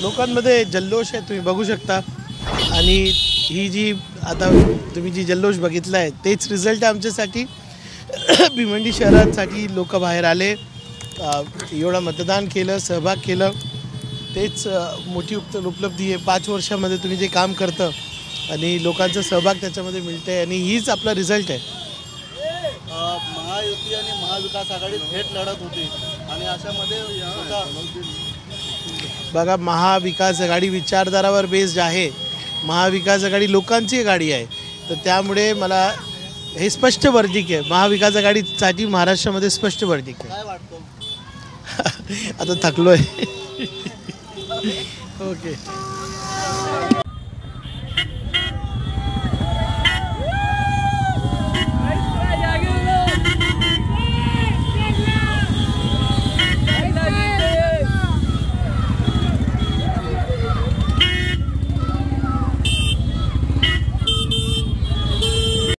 लोकांमध्ये जल्लोष आहे, तुम्ही बघू शकता। आणि ही जी आता तुम्ही जी जल्लोष बघितला आहे तेच रिझल्ट आहे आमच्यासाठी। भिवंडी शहरासाठी लोक बाहेर आले, एवढं मतदान केलं, सहभाग केलं, तेच मोठी उपलब्धी आहे। 5 वर्षामध्ये तुम्ही जे काम करतं आणि लोकांचा सहभाग त्याच्यामध्ये मिळते आणि हीच आपला रिझल्ट आहे। महायुती आणि महाविकास आघाडी थेट लढत होती आणि अशामध्ये बघा, महाविकास आघाडी विचारधारावर बेस्ड आहे। महाविकास आघाडी लोकांची गाडी आहे, तर त्यामुळे मला हे स्पष्ट वर्डिक आहे। महाविकास आघाडीसाठी महाराष्ट्रामध्ये स्पष्ट वर्डिक आहे। काय वाटतं? आता थकलो आहे। ओके।